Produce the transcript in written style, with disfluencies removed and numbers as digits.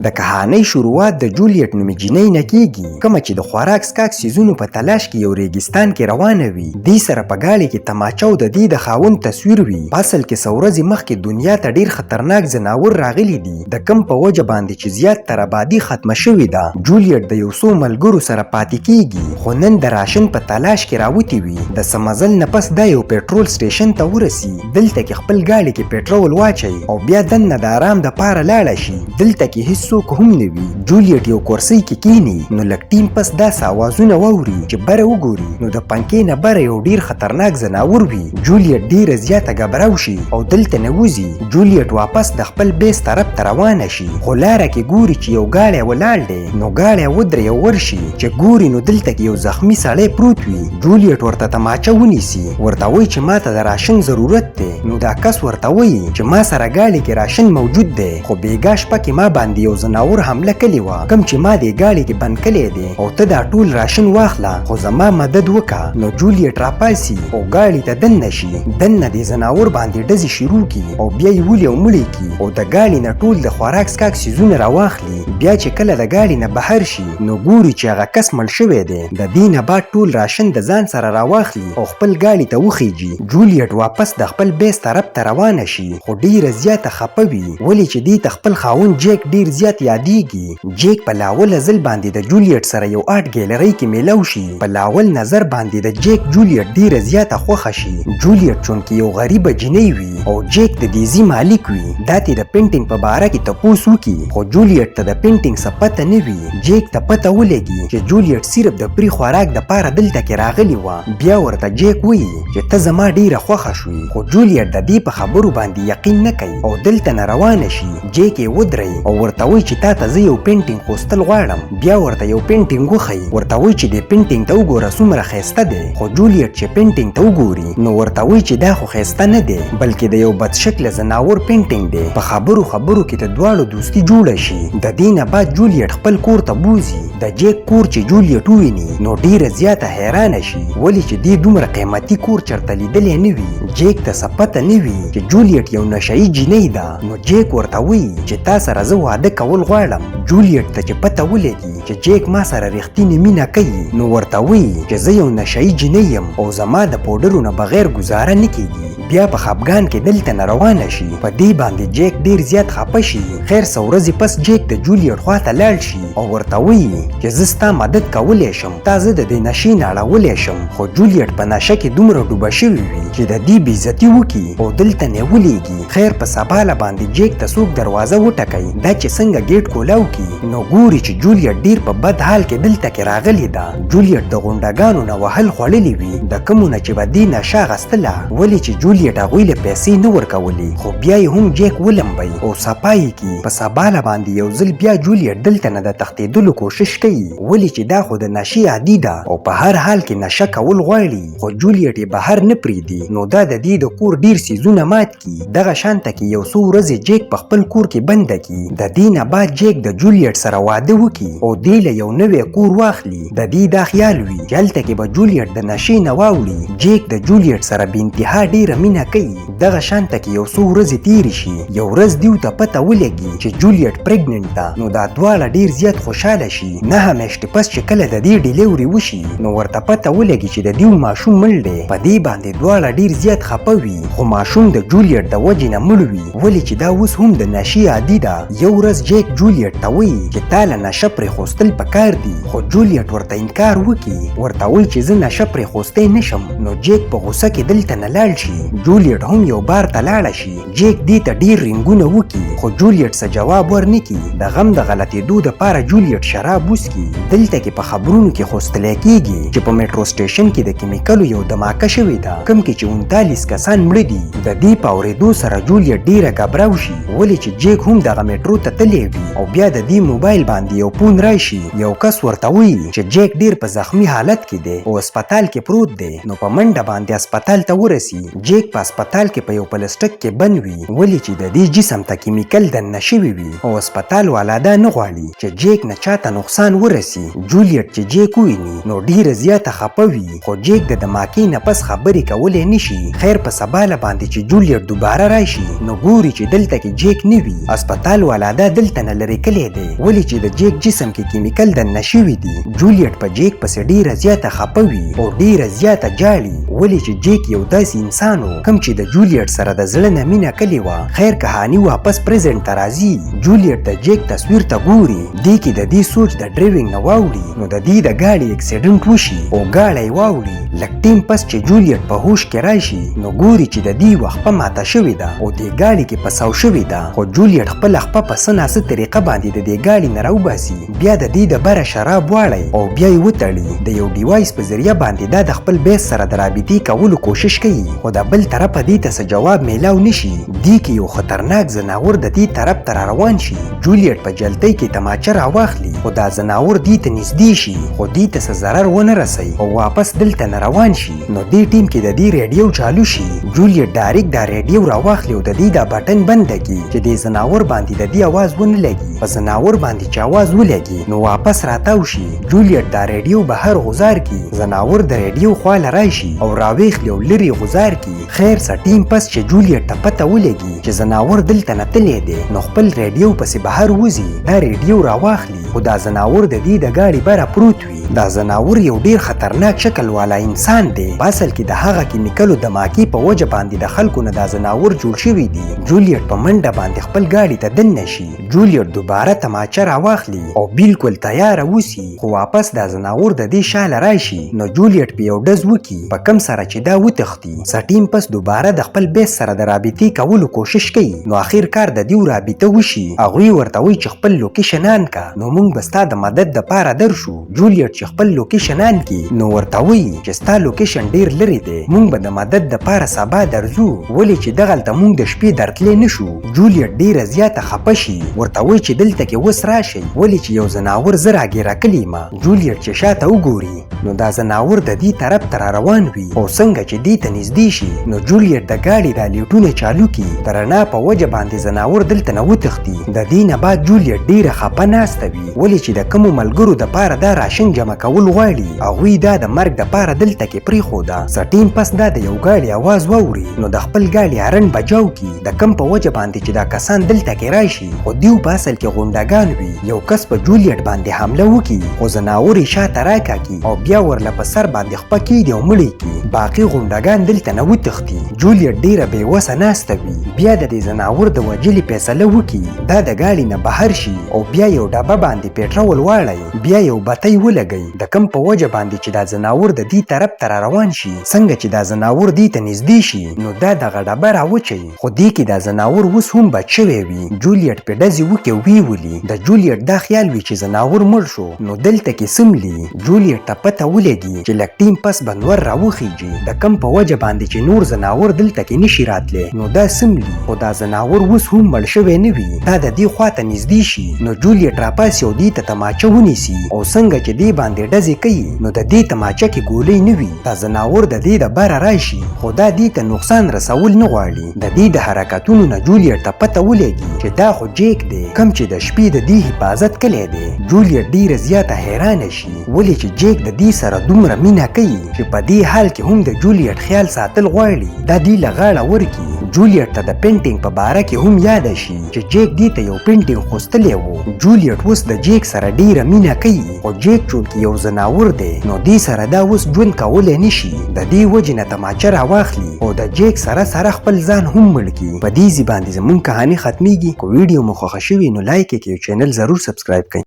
د کهانۍ شروعات د جولیټ نومې جینۍ نه کیږي، کومه چې د خوراک څښاک څیزونو په تلاش کې یو ریګستان کې روانه وي. دې سره په ګاډي کې تماچه او د دې د خاوند تصویر وي. په اصل کې څو ورځې مخکې دنیا ته ډیر خطرناک ځناور راغلی دي، د کم په وجه باندې چې زیات تر آبادي ختمه شوې ده. جولیټ د یو څو ملګرو سره پاتې کیږي، خو نن د راشن په تلاش کې راوتی وي. د څه مزل نه پس دا یو پېټرول سټیشن ته ورسي. دلته کې خپل ګاډي کې پېټرول واچي او بیا دننه د آرام د پاره لاړه شي. دلته کې هیڅوک هم نه وي. جولیټ یو کرسۍ کې کینی، نو لږ ټیم پس داسې اوازونه واوري چې بره وګوري، نو د پنکې نه بره یو ډیر خطرناک ځناور وي. جولیټ ډیره زیاته ګبراو شي او دلته نه وځي. جولیټ واپس د خپل بیس طرف ته روانه شي، خو لاره کې ګوري چې یو ګاډی ولاړ دی. نو ګاډی ودرې او ورشي چې ګوري نو دلته کې یو زخمی سړی پروت وي. جولیټ ورته تماچه ونیسي، ورته وایي چې ماته د راشن ضرورت دی. نو دا کس ورته وایي چې ما سره ګاډي کې راشن موجود دی، خو بیګا شپه کې ما باندې یو ځناور حمله کړې وه، کوم چې ما دې ګاډي کې بند کړی دی، او ته دا ټول راشن واخله خو زما مدد وکړه. نو جولیټ راپاسي او ګاډي ته دننه شي. دننه دې ځناور باندې ډزې شروع کړي او بیا یې ولي او مړی کړي او د ګاډي نه ټول د خوراک څښاک څیزونه راواخلي. بیا چې کله د ګاډي نه بهر شي نو ګوري چې هغه کس مړ شوی دی. د دې نه بعد ټول راشن د ځان سره راواخلي او خپل ګاډي ته وخیږي. جولیټ واپس د خپل بیس طرف ته روانه شي، خو ډیره زیاته خپه وي، ولې چې دې ته خپل خاوند جیک ډیر زیات یادېږي. جیک په لاول ځل باندې د جولیټ سره یو آرټ ګیلرۍ کې میلاو شي. په لاول نظر باندې د جیک جولیټ ډیره زیاته خوښه شي. جولیټ چونکې یو غریبه جنۍ وي او جیک د دیزي مالک وي، دا ته د پینټینګ په باره کې تپوس وکړي، خو جولیټ ته د پینټینګ څه پته نه وي. جیک ته پته ولګي چې جولیټ صرف د پري خوراک د پاره دلته کې راغلی وه. بیا ورته جیک وایي چې ته زما ډیره خوښه شوې، خو جولیټ د دې په خبرو باندې یقین نه کوي او دلته نه روانه شي. جیک یې ودرې او ورته وایي چې تا ته زه یو پینټینګ خوستل غواړم. بیا ورته یو پینټینګ وښیي، ورته وایي چې دې پینټینګ ته وګوره څومره ښایسته دی. خو جولیټ چې پینټینګ ته وګوري نو ورته وایي چې دا خو ښایسته نه دی، بلکې د یو بد شکله ځناور پینټینګ دی. په خبرو خبرو کې د دواړو دوستي جوړه شي. د دې نه بعد جولیټ خپل کور ته بوځي. د جیک کور چې جولیټ وویني نو ډیره زیاته حیرانه شي، ولې چې دې دومره قیمتي کور چرته لیدلی نه وي. جیک ته څه پته نه وي چې جولیټ یو نشهیي جینۍ ده. نو جیک ورته وایي چې تا سره زه واده کول غواړم. جولیټ ته چې پته ولګي چې جیک ما سره رښتینې مینه کوي نو ورته وایي چې زه یو نشهیي جینۍ یم او زما د پوډرو نه بغیر ګزاره نه کیږي. بیا په خپګان کې دلته نه روانه شي. په دې باندې جیک ډیر زیات خپه شي. خیر څو ورځې پس جیک د جولیټ خواته لاړ شي او ورته وایي چې زه ستا مدد کولی شم، تا زه د دې نشې نه اړولی شم. خو جولیټ په نشه کې دومره ډوبه شوې وي چې د دې بېعزتي وکړي او دلته نه ولېږي. خیر په سباله باندې جیک ته څوک دروازه وټکوي، دا چې څنګه ګیټ کولاو کړي نو ګوري چې جولیټ ډیر په بد حال کې دلته کې راغلی ده. جولیټ د غونډګانو نه وهل خوړلې وي، د کومو نه چې به دې نشه اخیستله، ولې چې جولیټ هغوی له پیسې نه ورکولې. خو بیا یې هم جیک ولمبوي او صفا یې کړي. په سباله باندې یو ځل بیا جولیټ دلته نه د تښتېدلو کوشش کوي، ولې چې دا خو د نشې عادي ده او په هر حال کې نشه کول غواړي. خو جولیټ یې بهر نه پرېږدي، نو دا د دې د کور ډیر څیزونه مات کړي. دغه شانته کې یو څو ورځې جیک په خپل کور کې بنده کړي. د دې نه بعد جیک د جولیټ سره واده وکړي او دې له یو نوی کور واخلي. د دې دا خیال وي چې هلته کې به جولیټ د نشې نه واوړي. جیک د جولیټ سره بې انتها ډیره مینه کوي. دغه شانته کې یو څو ورځې تېرې شي. یو ورځ دیو ته پته ولګي چې جولیټ پریګننټ ده. نو دا دواړه ډیر زیات خوشحاله شي. 9 میاشتې پس چې کله د دې ډیلیوري وشي نو ورته پته ولګي چې د دیو ماشوم مړ دی. په دې باندې دواړه ډیر زیات خپه وي، خو ماشوم د جولیټ د وجې نه مړ وي، ولې چې دا اوس هم د نشې عادي ده. یو ورځ جیک جولیټ ته وایي چې تا له نشه پرېښوستل پکار دي، خو جولیټ ورته انکار وکړي. ورته وایي چې زه نشه پرېښوستی نشم. نو جیک په غوسه کې دلته نه لاړ شي. جولیټ هم یو بار ته لاړه شي. جیک دې ته ډیر رنګونه وکړي، خو جولیټ څه جواب ورنه کړي. د غم د غلطېدو دپاره جولیټ شراب وڅښي. دلته کې په خبرونو کې خوستلی کېږي چې په میټرو سټیشن کې د کیمیکلو یو دماکه شوې ده، کوم کې چې 39 کسان مړه دي. د دې په اورېدو سره جولیټ ډیره ګبراو شي، ولې چې جیک هم دغه میټرو ته تللی وي. او بیا د دې موبایل باندې یو فون راشي. یو کس ورته وایي چې جیک ډیر په زخمی حالت کې دی او هسپتال کې پروت دی. نو په منډه باندې هسپتال ته ورسي. جیک په هسپتال کې په یو پلسټک کې بند وي، ولې چې د دې جسم ته کیمیکل دننه شوي وي او هسپتال والا دا نه غواړي چې جیک نه چاته نقصان ورسي. جولیټ چې جیک وویني نو ډیره زیاته خپه وي، خو جیک د دماکې نه پس خبرې کولی نشي. خیر په سباله باندې چې جولیټ دوباره راشي نو ګوري چې دلته کې جیک نه وي. هسپتال والا دا دلته نه لرې کلی دی ولې چې د جیک جسم کې کیمیکل دننه شوي دي. جولیټ په جیک پسې ډیره زیاته خفه وي او ډیره زیاته جاړي ولې چې جیک یو داسې انسان و کوم چې د جولیټ سره د زړه نه مینه کړې وه. خیر کهاني واپس پریزنټ ته راځي. جولیټ د جیک تصویر ته ګوري دې کې د دې سوچ د ډرایوینګ نه واوړي نو د دې د ګاډي اکسیډنټ وشي او ګاډی واوړي. لږ ټیم پس چې جولیټ په هوش کې راشي نو ګوري چې د دې وخپه ماته شوې ده او دې ګاډي کې پساو شوې ده. خو جولیټ خپله خپه په څه ناسه طریقه باندې د دې ګاډي نه راوباسي بیا د دې د بره شراب واړی او بیا یې وتړي. د یو ډیوایس په ذریعه باندې دا د خپل بیس سره د رابطې کولو کوشش کوي خو د بل طرفه دې ته څه جواب میلاو نشي. دې کې یو خطرناک ځناور د دې طرف ته روان شي. جولیټ په جلتۍ کې تماچه راواخلي خو دا ځناور دې ته نږدې شي خو دې ته څه ضرر ونه رسوي او واپس دلته نه روان شي. نو دې ټیم کې د دې ریډیو چالو شي. جولیټ ډایرکټ دا ریډیو راواخلي او د دې دا بټن بند کړي چې دې ځناور باندې د دې اواز ونه لګي. په ځناور باندې چې اواز ولګي نو واپس راتاو شي. جولیټ دا ریډیو بهر غوزار کی. ځناور د ریډیو خواله راشي او راویخلي او لرې غوزار کی. خیر څه ټیم پس چې جولیټ ته پته ولګي چې ځناور دلته نه تللی دی نو خپل ریډیو پسې بهر وځي. دا ریډیو راواخلي خو دا ځناور د دې د ګاډي بره پروت وي. دا ځناور یو ډیر خطرناک شکل والا انسان دی. په اصل کې د هغه کیمیکلو د ماکي په وجه باندې د خلکو نه دا ځناور جوړ شوي دي. جولیټ په منډه باندې خپل ګاډي ته دننه شي. جولیټ دوباره تماچه راواخلي او بالکل تیاره وسی خو واپس دا ځناور د دې شاله راشي نو جولیټ په یو ډز وکي په کم سره چې دا وتښتي. سټیم پس دوباره د خپل بیس سره د رابطې کولو کوشش کوي نو اخر کار د دې رابطه وشي. هغوی ورته وایي چې خپل لوکیشن آن کا نو موږ به ستا د مدد دپاره درشو. جولیټ چې خپل لوکیشن آن کی نو ورته وایي چې ستا لوکیشن ډیر لرې دی موږ به د مدد دپاره سبا درځو ولې چې دغلته موږ د شپې درتلی نشو. جولیټ ډیره زیاته خفه شي ورته وایي چې دلته کې اوس راشئ ولې چې یو ځناور زه راګیره کلی ما. جولیټ چې شاته وګوري نو دا ځناور د دې طرف ته را روان وي او څنګه چې دې ته نږدې شي نو جولیټ د ګاډي دا لیټونه چالو کړي. د رڼا په وجه باندې ځناور دلته نه وتښتي. د دې نه بعد جولیټ ډیره خفه ناسته وي ولې چې د کومو ملګرو دپاره دا راشن جمع کول غواړي هغوی دا د مرګ دپاره دلته کې پرېښوده. څه ټیم پس دا د یو ګاډي اواز واوري نو د خپل ګاډي هارن بجاو کړي د کم په وجه باندې چې دا کسان دلته کې راشي خو دیو په اصل کې غونډګان وي. یو کس په جولیټ باندې حمله وکړي خو ځناور یې شاته راکاږي او بیا ورله په سر باندې خپه کېږي او مړی کړي. باقي غونډګان دلته نه وتښتي. جولیټ ډیره بېوسه ناسته وي بیا د دې ځناور د وژلې فیصله وکړي. دا د ګاډي نه بهر شي او بیا یو ډبه باندې پیټرول واړی بیا یو بتۍ ولګوي د کم په وجه باندې چې دا ځناور د دې طرف ته را روان شي. څنګه چې دا ځناور دې ته نږدې شي نو دا دغه ډبه راوچوي خو دې کې دا ځناور اوس هم بچ شوی وي. جولیټ په ډزې وکړي ویولي. د جولیټ دا خیال وي چې ځناور مړ شو نو دلته کې سملي. جولیټ ته پته ولګي چې لږ ټیم پس بنور راوخیږي د کم په وجه باندې چې نور ځناور دلته کې نشي راتلی نو دا سملي خو دا ځناور اوس هم مړ شوی نه وي. دا د دې خواته نږدې شي نو جولیټ راپاسي او دې ته تماچه ونیسي او څنګه چې دې باندې ډزې کوي نو د دې تماچه کې ګولۍ نه وي. دا ځناور د دې د بره راشي خو دا دې ته نقصان رسول نه غواړي. د دې د حرکتونو نه جولیټ ته پته ولګي چې دا خو جیک دی کم چې د شپې د دې حفاظت کلی دی. جولیټ ډیره زیاته حیرانه شي ولې چې جیک د دې سره دومره مینه کوي چې په دې حال کې هم د جولیټ خیال ساتل غواړي. دا دې له غاړه ورکي. جولیټ ته د پینټینګ په باره کې هم یاد شي چې جیک دې ته یو پینټینګ خوستلی و. جولیټ اوس د جیک سره ډیره مینه کوي خو جیک چونکې یو ځناور دی نو دې سره دا اوس ژوند کولی نشي. د دې وجې نه تماچه راواخلي او د جیک سره خپل ځان هم مړ کړي. په دې ځای باندې زموږ کهاني ختمیږي. که ویډیو مو خوښه شوې نو لایک یې کړئ او چینل ضرور سبسکرایب کړئ.